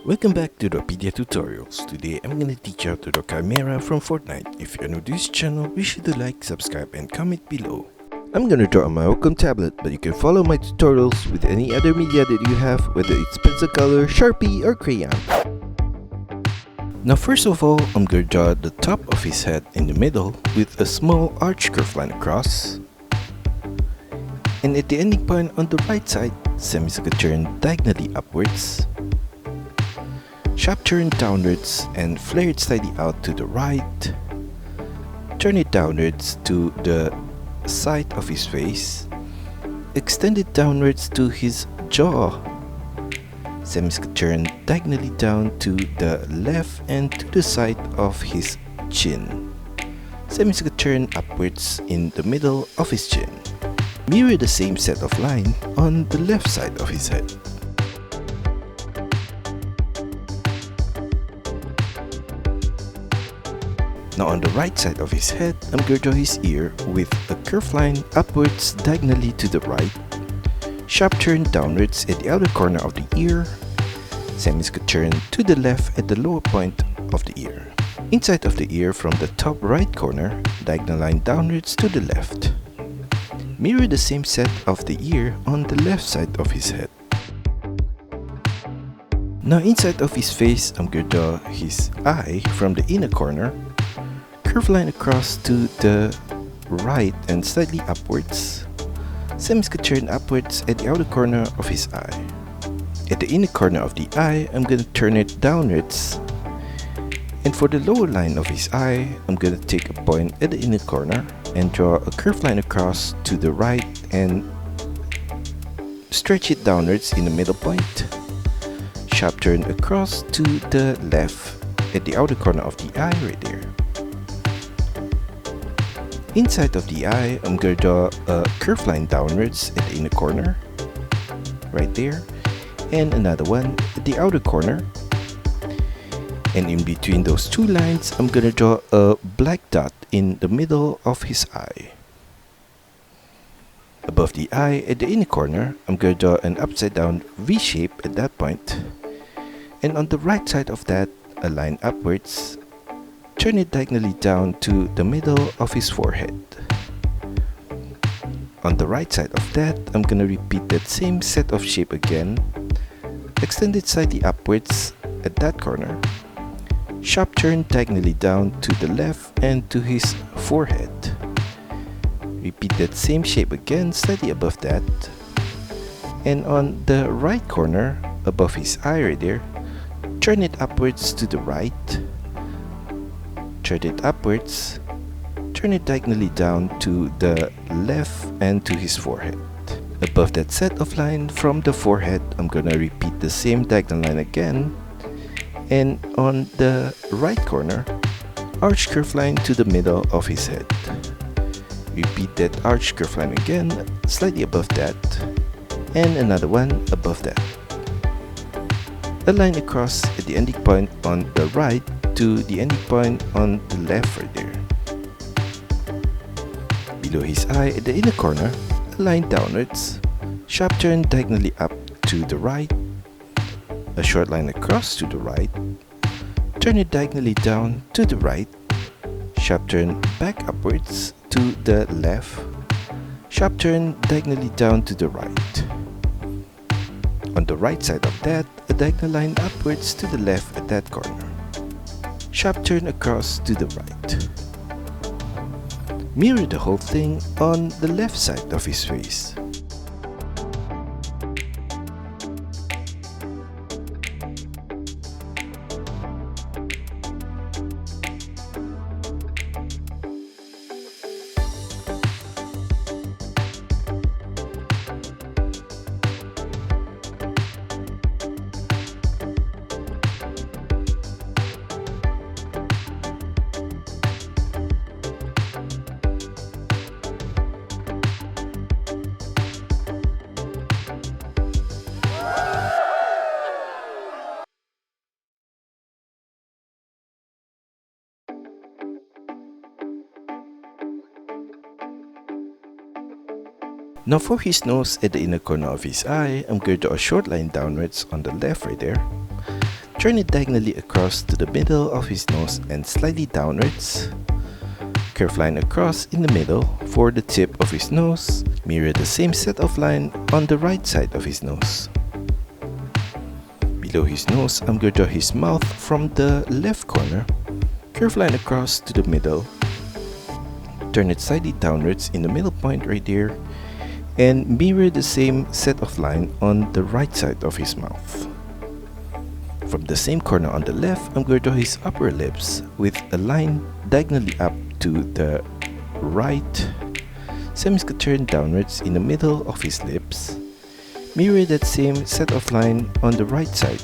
Welcome back to DRAWPEDIA tutorials. Today I'm gonna teach you how to draw Kymera from Fortnite. If you're new to this channel, be sure to like, subscribe and comment below. I'm gonna draw on my Wacom tablet, but you can follow my tutorials with any other media that you have, whether it's pencil color, Sharpie or crayon. Now first of all, I'm gonna draw the top of his head in the middle with a small arch curve line across. And at the ending point on the right side, semicircle turn diagonally upwards, sharp turn downwards and flare it slightly out to the right, turn it downwards to the side of his face, extend it downwards to his jaw, semicircle turn diagonally down to the left and to the side of his chin, semicircle turn upwards in the middle of his chin. Mirror the same set of line on the left side of his head. Now on the right side of his head, I'm going to draw his ear with a curved line upwards diagonally to the right, sharp turn downwards at the outer corner of the ear, semicircle turn to the left at the lower point of the ear. Inside of the ear from the top right corner, diagonal line downwards to the left. Mirror the same set of the ear on the left side of his head. Now inside of his face, I'm going to draw his eye from the inner corner, curve line across to the right and slightly upwards, semicircle turn upwards at the outer corner of his eye. At the inner corner of the eye, I'm going to turn it downwards, and for the lower line of his eye, I'm going to take a point at the inner corner and draw a curved line across to the right and stretch it downwards in the middle point, sharp turn across to the left at the outer corner of the eye right there. Inside of the eye, I'm going to draw a curved line downwards at the inner corner, right there, and another one at the outer corner. And in between those two lines, I'm going to draw a black dot in the middle of his eye. Above the eye at the inner corner, I'm going to draw an upside down V shape at that point. And on the right side of that, a line upwards. Turn it diagonally down to the middle of his forehead. On the right side of that, I'm gonna repeat that same set of shape again. Extend it slightly upwards at that corner. Sharp turn diagonally down to the left and to his forehead. Repeat that same shape again, slightly above that. And on the right corner, above his eye right there, turn it upwards to the right. Turn it upwards, turn it diagonally down to the left and to his forehead. Above that set of line from the forehead, I'm gonna repeat the same diagonal line again. And on the right corner, arch curve line to the middle of his head. Repeat that arch curve line again, slightly above that. And another one above that. A line across at the ending point on the right to the ending point on the left right there. Below his eye at the inner corner, a line downwards, sharp turn diagonally up to the right, a short line across to the right, turn it diagonally down to the right, sharp turn back upwards to the left, sharp turn diagonally down to the right. On the right side of that, a diagonal line upwards to the left at that corner. Sharp turn across to the right. Mirror the whole thing on the left side of his face. Now for his nose at the inner corner of his eye, I'm going to draw a short line downwards on the left right there. Turn it diagonally across to the middle of his nose and slightly downwards. Curve line across in the middle for the tip of his nose. Mirror the same set of line on the right side of his nose. Below his nose, I'm going to draw his mouth from the left corner. Curve line across to the middle. Turn it slightly downwards in the middle point right there. And mirror the same set of line on the right side of his mouth. From the same corner on the left, I'm going to draw his upper lips with a line diagonally up to the right. Same is going to turn downwards in the middle of his lips. Mirror that same set of line on the right side.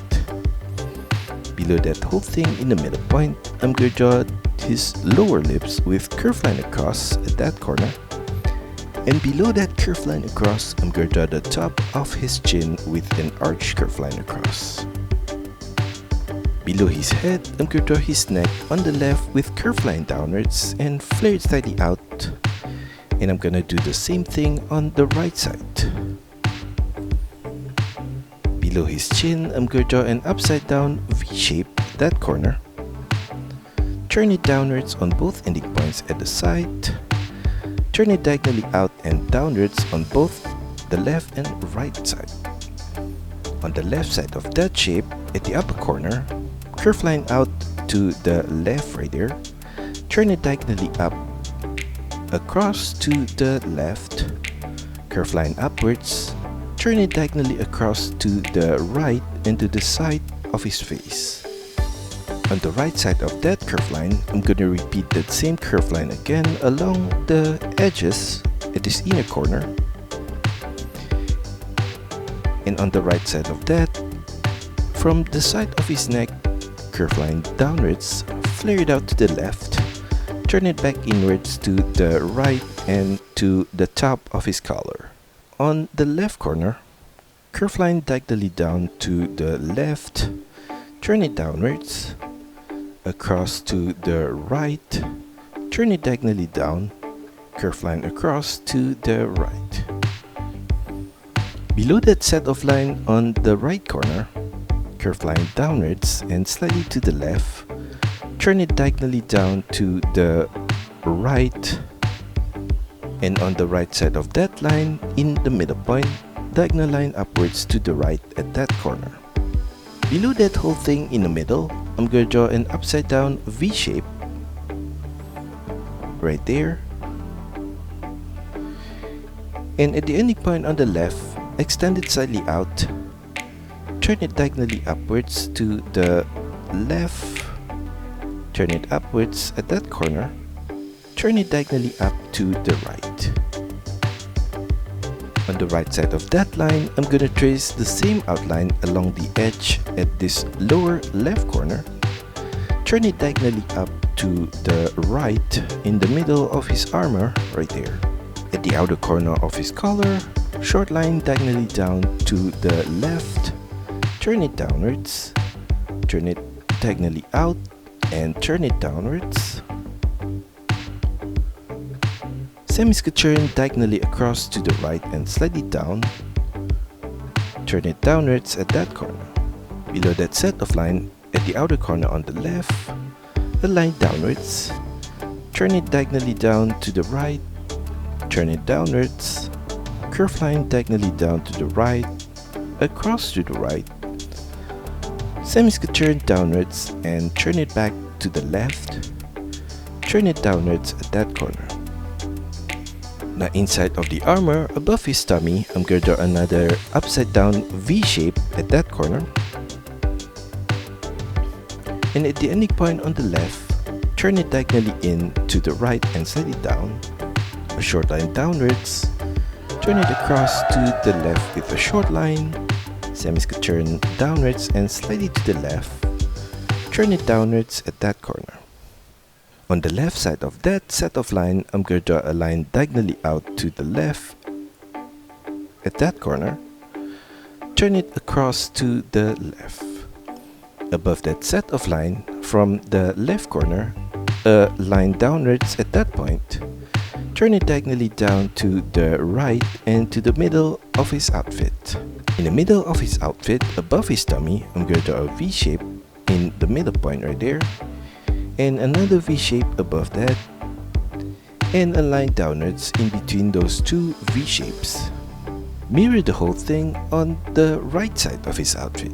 Below that whole thing in the middle point, I'm going to draw his lower lips with curve line across at that corner. And below that curve line across, I'm going to draw the top of his chin with an arch curve line across. Below his head, I'm going to draw his neck on the left with curve line downwards and flare it slightly out. And I'm going to do the same thing on the right side. Below his chin, I'm going to draw an upside down V shape at that corner. Turn it downwards on both ending points at the side. Turn it diagonally out and downwards on both the left and right side. On the left side of that shape, at the upper corner, curve line out to the left right there. Turn it diagonally up across to the left. Curve line upwards. Turn it diagonally across to the right and to the side of his face. On the right side of that curve line, I'm going to repeat that same curve line again along the edges at his inner corner. And on the right side of that, from the side of his neck, curve line downwards, flare it out to the left, turn it back inwards to the right and to the top of his collar. On the left corner, curve line diagonally down to the left, turn it downwards, across to the right, turn it diagonally down, curve line across to the right. Below that set of line on the right corner, curve line downwards and slightly to the left, turn it diagonally down to the right, and on the right side of that line, in the middle point, diagonal line upwards to the right at that corner. Below that whole thing in the middle, I'm going to draw an upside down V shape right there. And at the ending point on the left, extend it slightly out, turn it diagonally upwards to the left, turn it upwards at that corner, turn it diagonally up to the right. On the right side of that line, I'm going to trace the same outline along the edge at this lower left corner. Turn it diagonally up to the right in the middle of his armor, right there. At the outer corner of his collar, short line diagonally down to the left. Turn it downwards, turn it diagonally out and turn it downwards. Same is going to turn diagonally across to the right and slightly down. Turn it downwards at that corner. Below that set of line, at the outer corner on the left, a line downwards. Turn it diagonally down to the right. Turn it downwards. Curve line diagonally down to the right, across to the right. Same is going to turn downwards and turn it back to the left. Turn it downwards at that corner. Now inside of the armor, above his tummy, I'm going to draw another upside down V shape at that corner. And at the ending point on the left, turn it diagonally in to the right and slightly down. A short line downwards. Turn it across to the left with a short line. Same is going to turn downwards and slightly to the left. Turn it downwards at that corner. On the left side of that set of line, I'm going to draw a line diagonally out to the left at that corner. Turn it across to the left. Above that set of line, from the left corner, a line downwards at that point. Turn it diagonally down to the right and to the middle of his outfit. In the middle of his outfit, above his tummy, I'm going to draw a V shape in the middle point right there, and another V shape above that, and a line downwards in between those two V shapes. Mirror the whole thing on the right side of his outfit.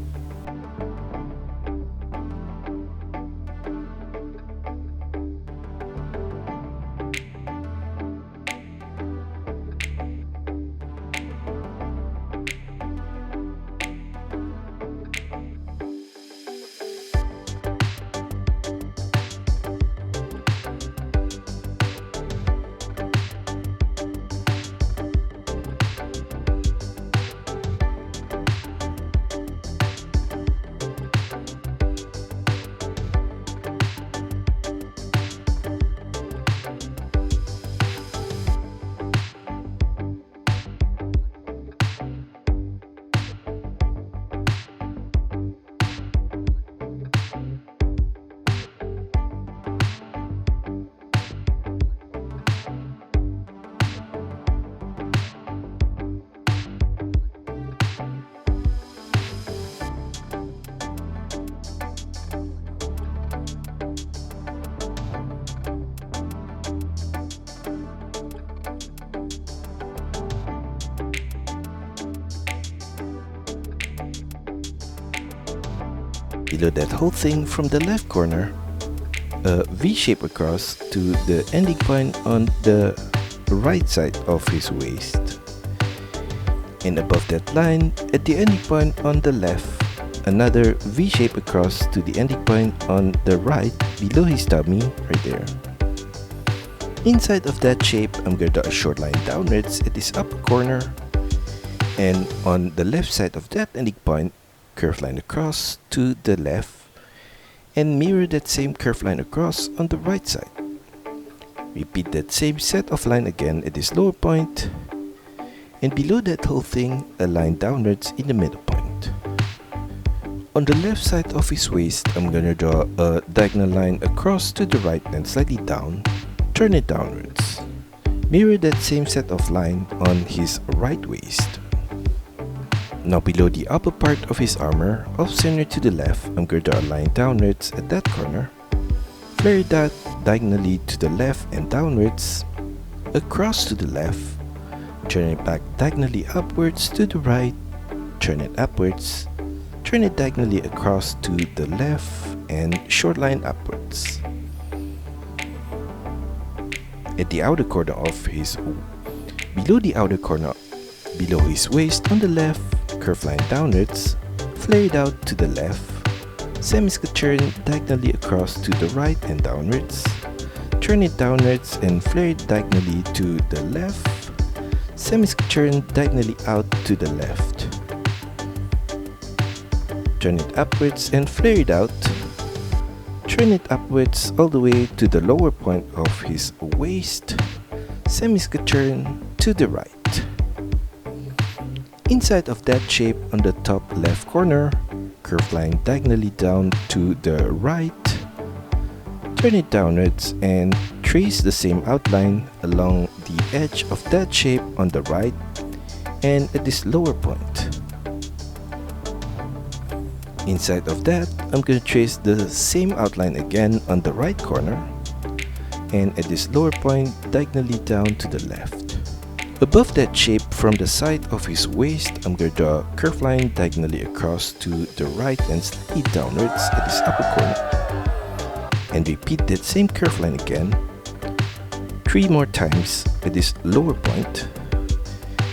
Below that whole thing from the left corner, a V shape across to the ending point on the right side of his waist. And above that line, at the ending point on the left, another V shape across to the ending point on the right below his tummy right there. Inside of that shape, I'm going to draw a short line downwards at this upper corner, and on the left side of that ending point, curved line across to the left, and mirror that same curved line across on the right side. Repeat that same set of line again at this lower point, and below that whole thing, a line downwards in the middle point. On the left side of his waist, I'm gonna draw a diagonal line across to the right and slightly down, turn it downwards. Mirror that same set of line on his right waist. Now below the upper part of his armor, off center to the left, I'm going to draw a line downwards at that corner. Flare that diagonally to the left and downwards, across to the left, turn it back diagonally upwards to the right, turn it upwards, turn it diagonally across to the left, and short line upwards. At the outer corner of his, below his waist on the left, curved line downwards, flare it out to the left, semi-turn diagonally across to the right and downwards, turn it downwards and flare it diagonally to the left, semi-turn diagonally out to the left, turn it upwards and flare it out, turn it upwards all the way to the lower point of his waist, semi-turn to the right. Inside of that shape on the top left corner, curved line diagonally down to the right, turn it downwards and trace the same outline along the edge of that shape on the right and at this lower point. Inside of that, I'm going to trace the same outline again on the right corner and at this lower point diagonally down to the left. Above that shape from the side of his waist, I'm going to draw a curved line diagonally across to the right and slightly downwards at this upper corner. And repeat that same curved line again 3 more times at this lower point.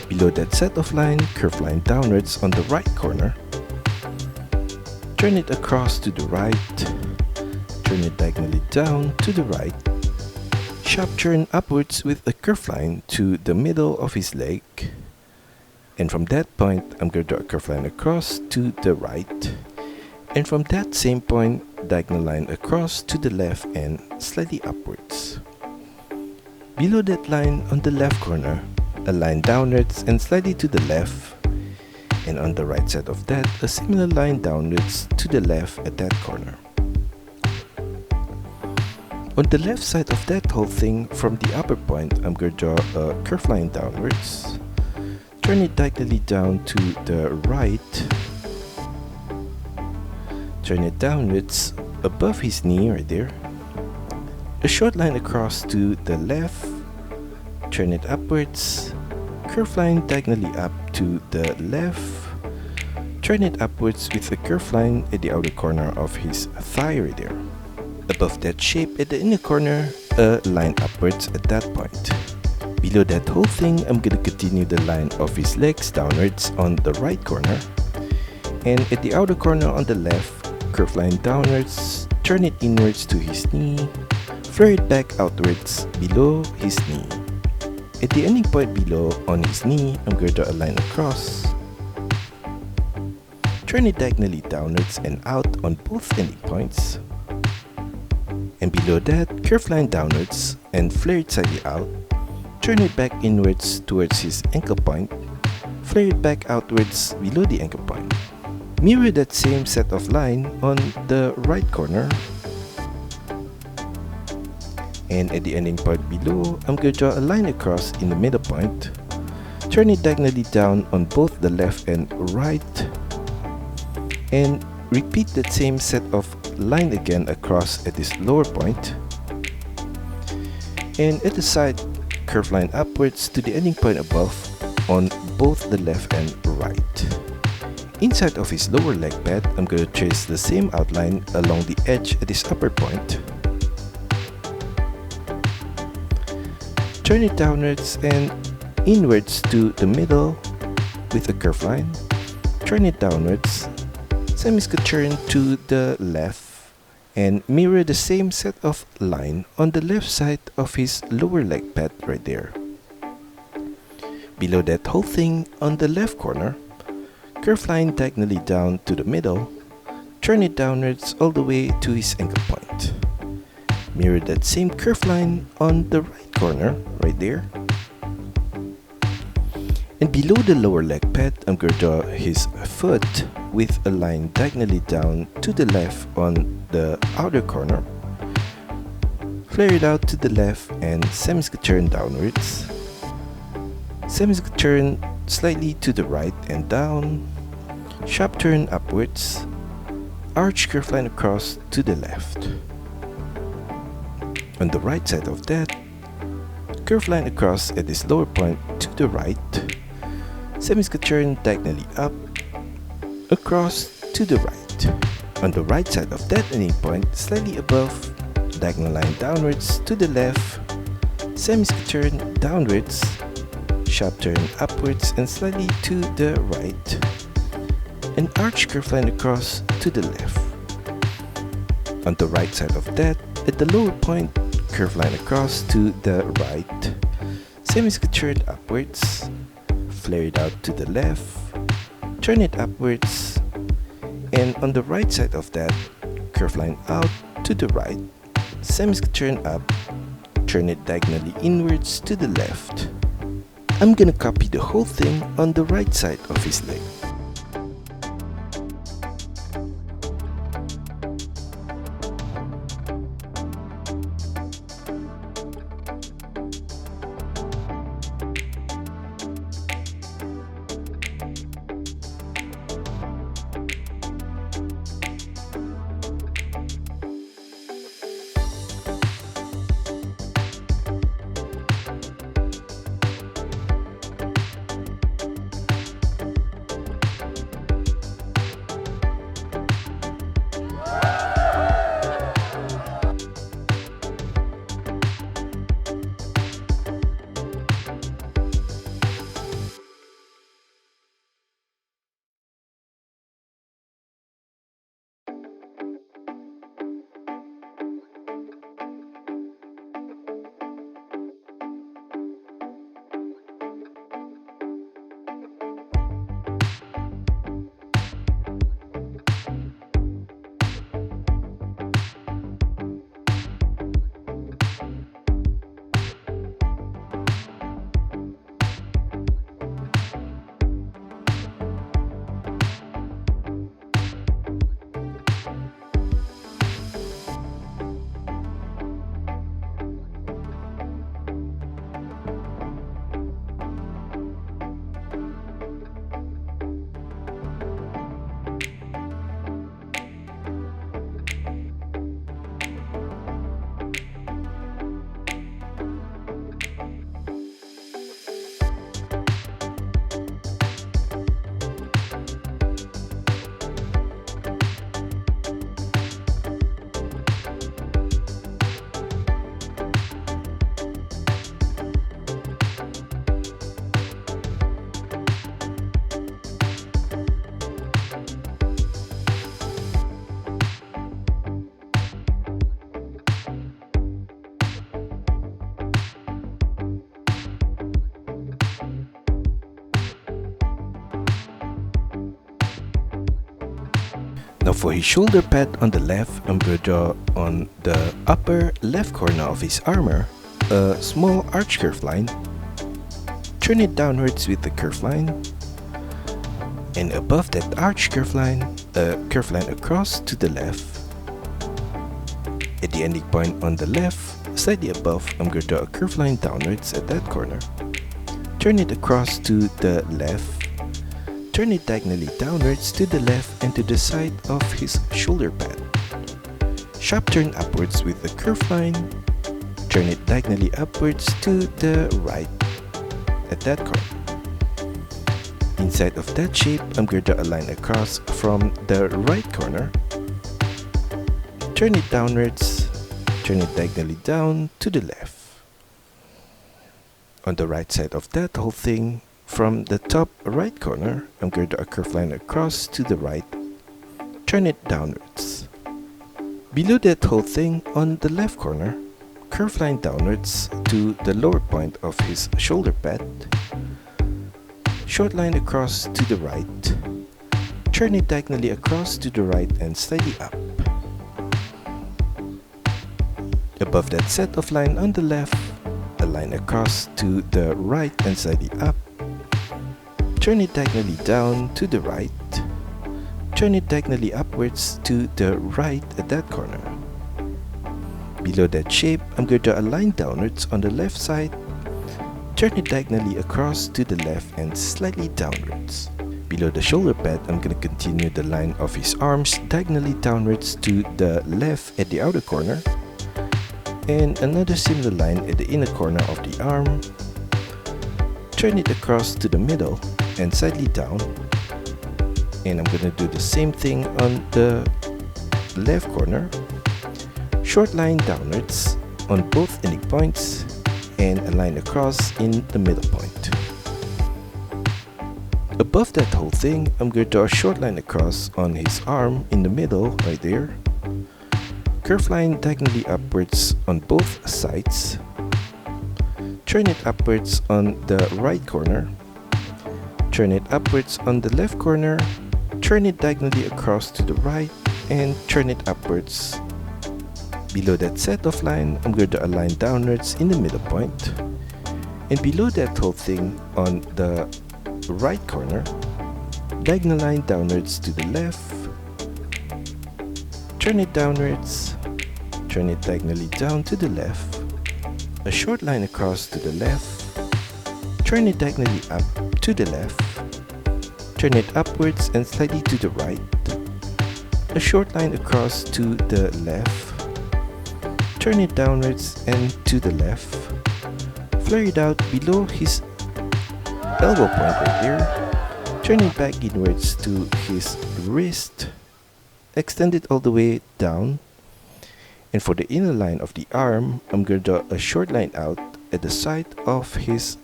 Below that set of line, curved line downwards on the right corner. Turn it across to the right, turn it diagonally down to the right. Sharp turn upwards with a curved line to the middle of his leg, and from that point I'm going to draw a curved line across to the right, and from that same point diagonal line across to the left and slightly upwards. Below that line on the left corner, a line downwards and slightly to the left, and on the right side of that a similar line downwards to the left at that corner. On the left side of that whole thing, from the upper point, I'm going to draw a curved line downwards, turn it diagonally down to the right, Turn it downwards above his knee right there. A short line across to the left. Turn it upwards. Curved line diagonally up to the left. Turn it upwards with a curved line at the outer corner of his thigh right there. Above that shape at the inner corner, a line upwards at that point. Below that whole thing, I'm gonna continue the line of his legs downwards on the right corner. And at the outer corner on the left, curved line downwards, turn it inwards to his knee, flare it back outwards below his knee. At the ending point below on his knee, I'm going to draw a line across. Turn it diagonally downwards and out on both ending points. And below that, curved line downwards and flare it slightly out. Turn it back inwards towards his ankle point. Flare it back outwards below the ankle point. Mirror that same set of line on the right corner. And at the ending point below, I'm going to draw a line across in the middle point. Turn it diagonally down on both the left and right. And repeat that same set of line again across at this lower point. And at the side, curved line upwards to the ending point above on both the left and right. Inside of his lower leg pad, I'm going to trace the same outline along the edge at his upper point. Turn it downwards and inwards to the middle with a curved line. Turn it downwards, semi-turn to the left, and mirror the same set of line on the left side of his lower leg pad right there. Below that whole thing on the left corner, curved line diagonally down to the middle, turn it downwards all the way to his ankle point. Mirror that same curved line on the right corner right there. And below the lower leg pad, I'm going to draw his foot with a line diagonally down to the left on the outer corner. Flare it out to the left and semi-turn downwards. Semi-turn slightly to the right and down. Sharp turn upwards. Arch curved line across to the left. On the right side of that, curved line across at this lower point to the right. Semi-turn diagonally up, across to the right. On the right side of that ending point, slightly above, diagonal line downwards to the left, semi-turn downwards, sharp turn upwards and slightly to the right, an arch curved line across to the left. On the right side of that, at the lower point, curved line across to the right, semi-turn upwards, flare it out to the left, turn it upwards, and on the right side of that, curved line out to the right, semi-turn up, turn it diagonally inwards to the left. I'm gonna copy the whole thing on the right side of his leg. Now for his shoulder pad on the left, I'm going to draw on the upper left corner of his armor a small arch curve line. Turn it downwards with the curve line, and above that arch curve line, a curve line across to the left. At the ending point on the left, slightly above, I'm going to draw a curve line downwards at that corner. Turn it across to the left. Turn it diagonally downwards to the left and to the side of his shoulder pad. Sharp turn upwards with the curve line. Turn it diagonally upwards to the right at that corner. Inside of that shape, I'm going to draw a line across from the right corner. Turn it downwards, turn it diagonally down to the left. On the right side of that whole thing, from the top right corner, I'm going to draw a curved line across to the right. Turn it downwards. Below that whole thing, on the left corner, curved line downwards to the lower point of his shoulder pad. Short line across to the right. Turn it diagonally across to the right and slightly up. Above that set of line on the left, a line across to the right and slightly up. Turn it diagonally down to the right. Turn it diagonally upwards to the right at that corner. Below that shape, I'm going to draw a line downwards on the left side. Turn it diagonally across to the left and slightly downwards. Below the shoulder pad, I'm going to continue the line of his arms diagonally downwards to the left at the outer corner. And another similar line at the inner corner of the arm. Turn it across to the middle and slightly down. And I'm going to do the same thing on the left corner. Short line downwards on both ending points and a line across in the middle point. Above that whole thing, I'm going to draw a short line across on his arm in the middle right there. Curve line diagonally upwards on both sides. Turn it upwards on the right corner. Turn it upwards on the left corner. Turn it diagonally across to the right and turn it upwards. Below that set of line, I'm going to draw a line downwards in the middle point. And below that whole thing on the right corner, diagonal line downwards to the left. Turn it downwards. Turn it diagonally down to the left. A short line across to the left. Turn it diagonally up to the left. Turn it upwards and slightly to the right. A short line across to the left. Turn it downwards and to the left. Flare it out below his elbow point right here. Turn it back inwards to his wrist. Extend it all the way down. And for the inner line of the arm, I'm going to draw a short line out at the side of his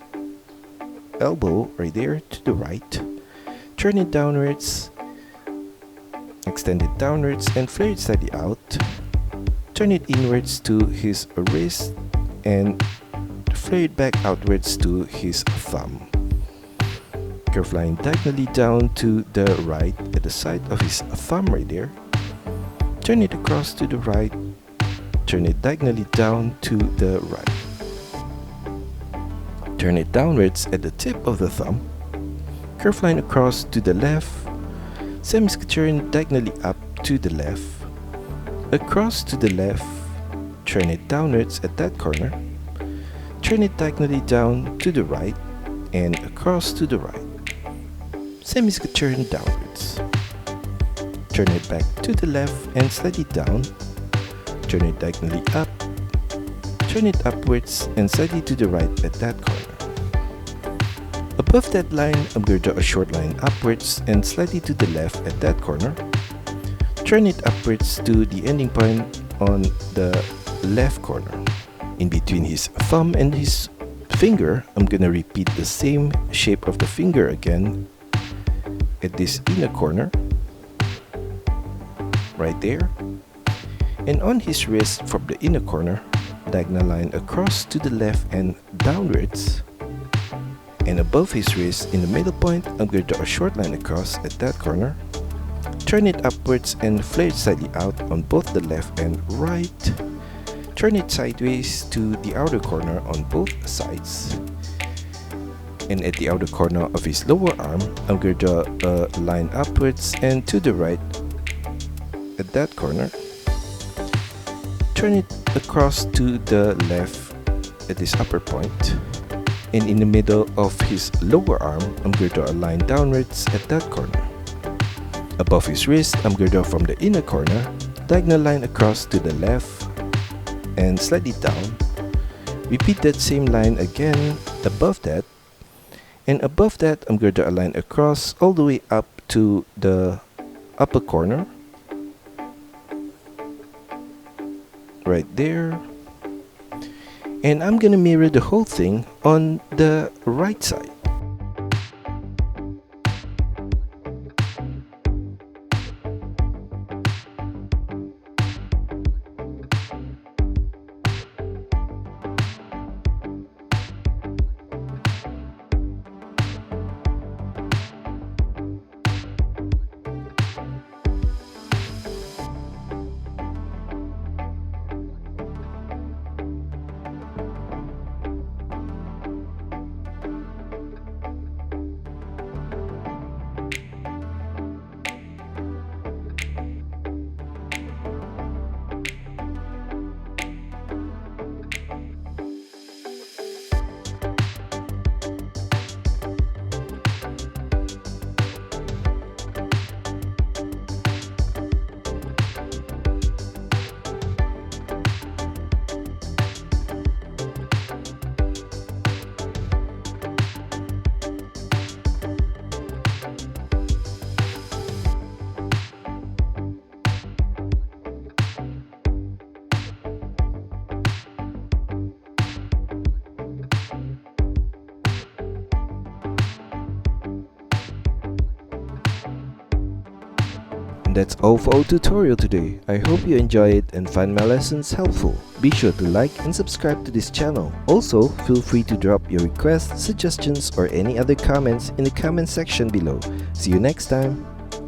elbow right there to the right. Turn it downwards. Extend it downwards and flare it slightly out. Turn it inwards to his wrist and flare it back outwards to his thumb. Curve line diagonally down to the right at the side of his thumb right there. Turn it across to the right. Turn it diagonally down to the right. Turn it downwards at the tip of the thumb. Curve line across to the left. Semi-turn diagonally up to the left. Across to the left. Turn it downwards at that corner. Turn it diagonally down to the right and across to the right. Semi-turn downwards. Turn it back to the left and slightly down. Turn it diagonally up. Turn it upwards and slightly to the right at that corner. Above that line, I'm going to draw a short line upwards and slightly to the left at that corner. Turn it upwards to the ending point on the left corner. In between his thumb and his finger, I'm going to repeat the same shape of the finger again at this inner corner. Right there. And on his wrist from the inner corner, diagonal line across to the left and downwards. And above his wrist in the middle point, I'm going to draw a short line across at that corner. Turn it upwards and flare it slightly out on both the left and right. Turn it sideways to the outer corner on both sides. And at the outer corner of his lower arm, I'm going to draw a line upwards and to the right at that corner. Turn it across to the left at this upper point. And in the middle of his lower arm, I'm going to draw a line downwards at that corner. Above his wrist, I'm going to draw from the inner corner, diagonal line across to the left and slightly down. Repeat that same line again above that. And above that, I'm going to draw a line across all the way up to the upper corner. Right there. And I'm going to mirror the whole thing on the right side. That's all for our tutorial today. I hope you enjoy it and find my lessons helpful. Be sure to like and subscribe to this channel. Also, feel free to drop your requests, suggestions or any other comments in the comment section below. See you next time!